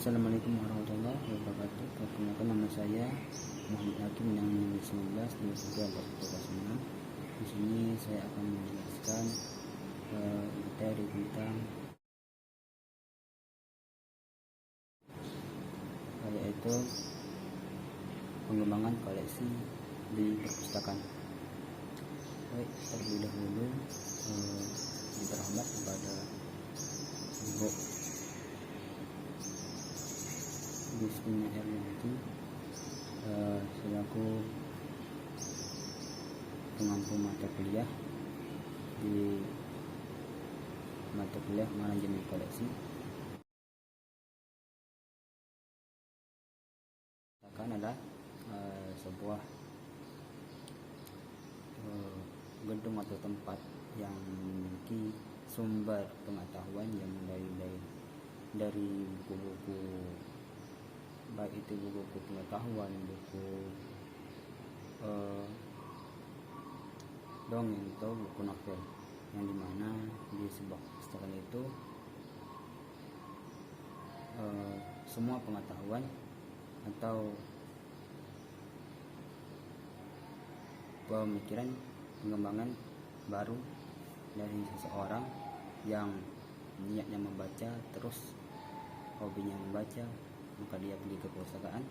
Assalamualaikum warahmatullahi wabarakatuh. Perkenalkan, nama saya Muhammad Hakim dengan nomor 19 Di sini saya akan menjelaskan materi tentang yaitu pengembangan koleksi di perpustakaan. Baik, terlebih dahulu berhormat kepada Ibu Gustina Eryanti selaku pengampu mata kuliah di mata kuliah manajemen koleksi. Akan adalah sebuah gedung atau tempat yang memiliki sumber pengetahuan yang dari buku-buku, baik itu buku-buku pengetahuan, buku dongeng atau buku novel, yang dimana di sebuah perpustakaan itu semua pengetahuan atau pemikiran pengembangan baru dari seseorang yang niatnya membaca, terus hobinya membaca, maka dia pergi ke perpustakaan.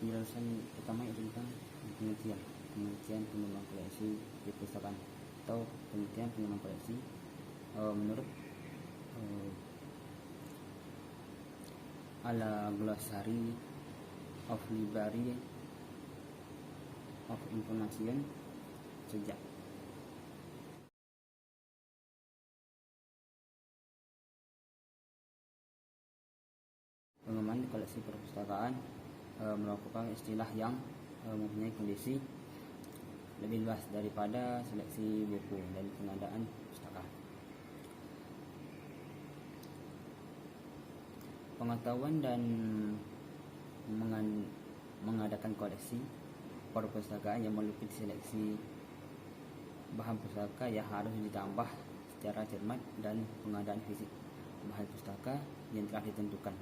Penjelasan pertama itu tentang penelitian pengembangan koleksi di perpustakaan atau penelitian pengembangan koleksi menurut ala Glossary of Library of Information sejak pengembangan koleksi perpustakaan merupakan istilah yang mempunyai kondisi lebih luas daripada seleksi buku dan pengadaan pustaka. Pengetahuan dan mengadakan koleksi perpustakaan yang meliputi seleksi bahan pustaka yang harus ditambah secara cermat dan pengadaan fisik bahan pustaka yang telah ditentukan.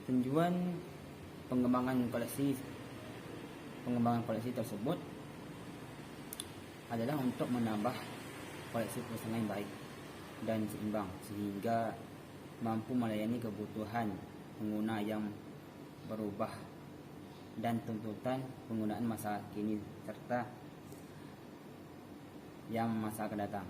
Tujuan pengembangan koleksi tersebut adalah untuk menambah koleksi perpustakaan yang baik dan seimbang sehingga mampu melayani kebutuhan pengguna yang berubah dan tuntutan penggunaan masa kini serta yang masa akan datang.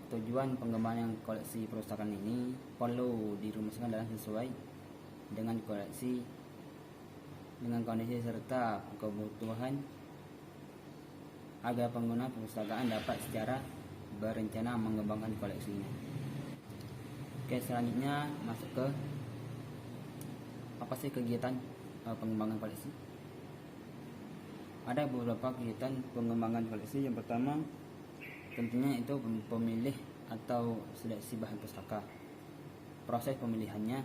Tujuan pengembangan koleksi perpustakaan ini perlu dirumuskan dalam sesuai dengan kondisi serta kebutuhan agar pengguna perpustakaan dapat secara berencana mengembangkan koleksinya. Oke, selanjutnya masuk ke apa sih kegiatan pengembangan koleksi. Ada beberapa kegiatan pengembangan koleksi. Yang pertama tentunya itu pemilih atau seleksi bahan pustaka. Proses pemilihannya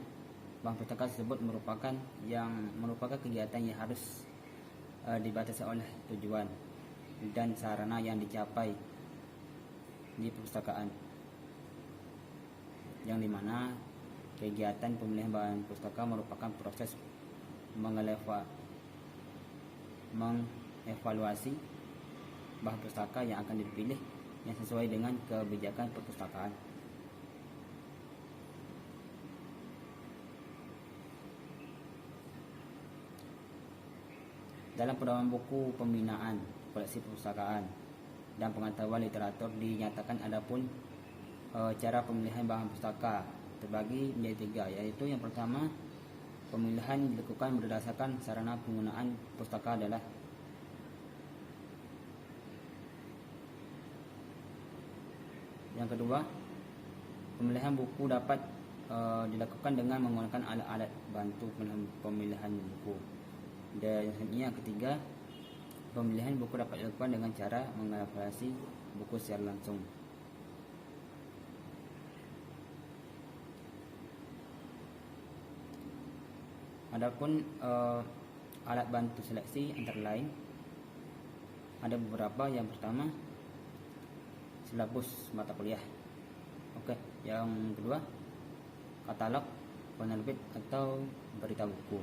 bahan pustaka tersebut merupakan kegiatan yang harus dibatasi oleh tujuan dan sarana yang dicapai di perpustakaan, yang dimana kegiatan pemilihan bahan pustaka merupakan proses mengevaluasi bahan pustaka yang akan dipilih yang sesuai dengan kebijakan perpustakaan. Dalam pedoman buku pembinaan koleksi perpustakaan dan pengetahuan literatur dinyatakan adapun cara pemilihan bahan pustaka terbagi menjadi 3, yaitu yang pertama, pemilihan dilakukan berdasarkan sarana penggunaan pustaka adalah yang kedua, pemilihan buku dapat dilakukan dengan menggunakan alat-alat bantu pemilihan buku. Dan yang ketiga, pemilihan buku dapat dilakukan dengan cara mengevaluasi buku secara langsung. Adapun alat bantu seleksi antara lain ada beberapa. Yang pertama, silabus mata kuliah. Oke, yang kedua, katalog, penerbit atau berita buku.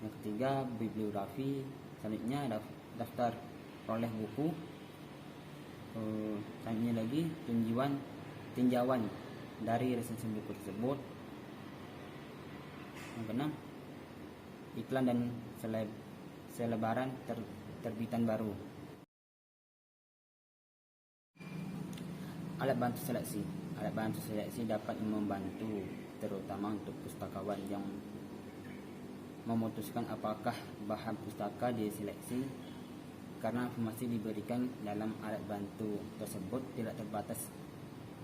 Yang ketiga, bibliografi. Selanjutnya daftar peroleh buku. Selanjutnya lagi tinjauan dari resensi buku tersebut. Yang keenam, iklan dan selebaran terbitan baru. Alat bantu seleksi. Alat bantu seleksi dapat membantu terutama untuk pustakawan yang memutuskan apakah bahan pustaka diseleksi, karena informasi diberikan dalam alat bantu tersebut tidak terbatas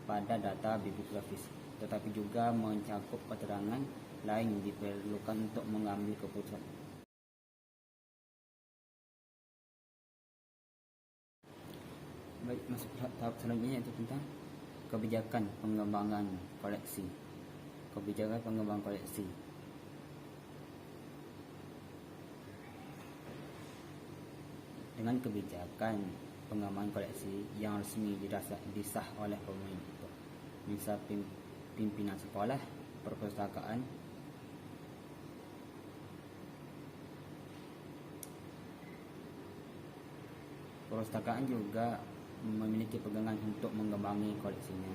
pada data bibliografis, tetapi juga mencakup keterangan lain diperlukan untuk mengambil keputusan. Baik, masuk tahap selanjutnya, yaitu tentang kebijakan pengembangan koleksi. Kebijakan pengembangan koleksi. Dengan kebijakan pengembangan koleksi yang resmi disah oleh pemerintah, pimpinan sekolah, perpustakaan, juga memiliki pegangan untuk mengembangi koleksinya.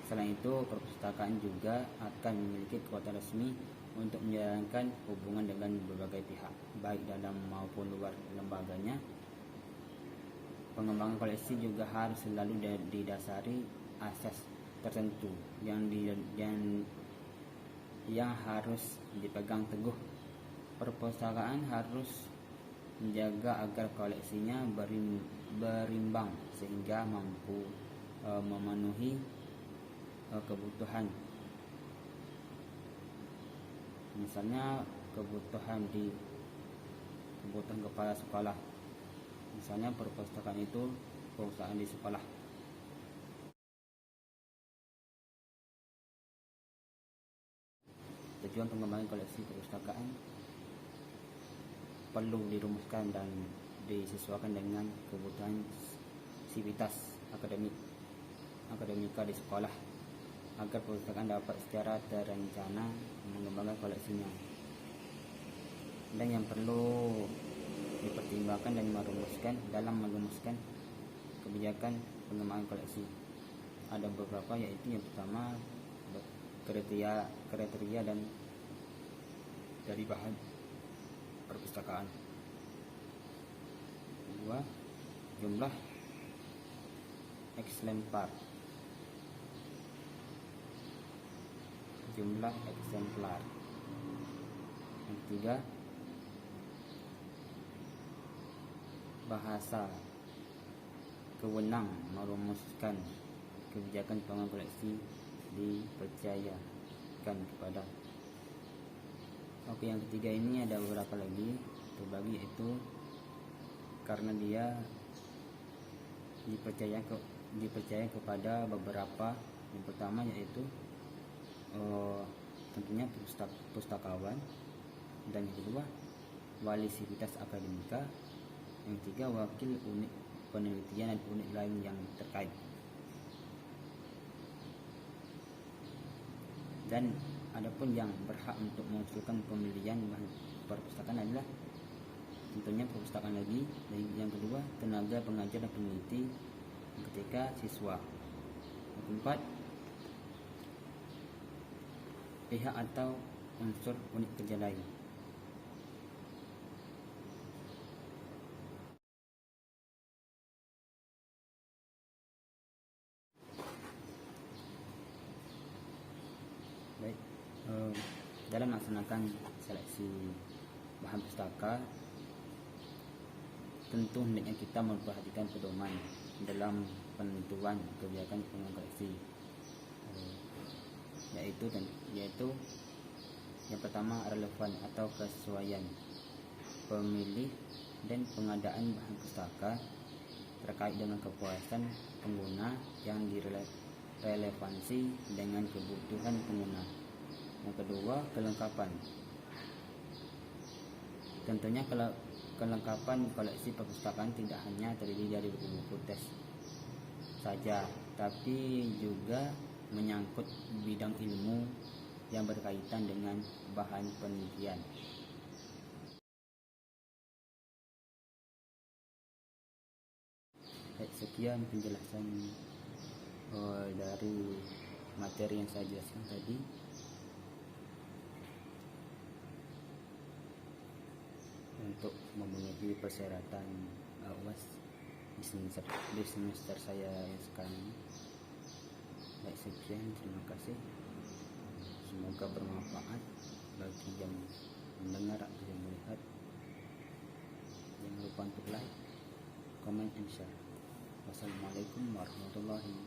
Selain itu, perpustakaan juga akan memiliki kekuatan resmi untuk menjalankan hubungan dengan berbagai pihak, baik dalam maupun luar lembaganya. Pengembangan koleksi juga harus selalu didasari asas tertentu yang harus dipegang teguh. Perpustakaan harus menjaga agar koleksinya berimbang sehingga mampu memenuhi kebutuhan, misalnya kebutuhan kepala sekolah. Misalnya perpustakaan itu perpustakaan di sekolah. Tujuan pengembangan koleksi perpustakaan perlu dirumuskan dan disesuaikan dengan kebutuhan sivitas akademika di sekolah, agar perpustakaan dapat secara terencana mengembangkan koleksinya. Dan yang perlu dipertimbangkan dan merumuskan kebijakan pengembangan koleksi ada beberapa, yaitu yang pertama, kriteria dan dari bahan perpustakaan. Kedua, jumlah eksemplar. Yang ketiga, bahasa. Kewenang merumuskan kebijakan pengembangan koleksi dipercayakan kepada. Oke, yang ketiga ini ada beberapa lagi terbagi, yaitu karena dia dipercaya kepada beberapa. Yang pertama yaitu tentunya pustakawan, dan yang kedua wali sivitas akademika, yang ketiga wakil unit penelitian dan unit lain yang terkait. Dan adapun yang berhak untuk mengusulkan pemilihan bahan perpustakaan adalah tentunya perpustakaan lagi. Dan yang kedua, tenaga pengajar dan peneliti. Yang ketiga, siswa. Yang keempat, pihak atau unsur unit kerja lain. Baik, dalam melaksanakan seleksi bahan pustaka, tentu hendaknya kita memperhatikan pedoman dalam penentuan kebijakan pengembangan koleksi, yaitu yang pertama, relevan atau kesesuaian. pemilih dan pengadaan bahan pustaka terkait dengan kepuasan pengguna yang direlevansi dengan kebutuhan pengguna. Yang kedua, kelengkapan. Tentunya kelengkapan koleksi perpustakaan tidak hanya terdiri dari buku-buku teks saja, tapi juga menyangkut bidang ilmu yang berkaitan dengan bahan penelitian. Baik, sekian penjelasan dari materi yang saya jelaskan tadi. Untuk memenuhi persyaratan UAS di semester saya yang sekarang ini. Baik, sekian, terima kasih. Semoga bermanfaat bagi yang mendengar atau yang melihat. Jangan lupa untuk like, komen, dan share. Wassalamualaikum warahmatullahi wabarakatuh.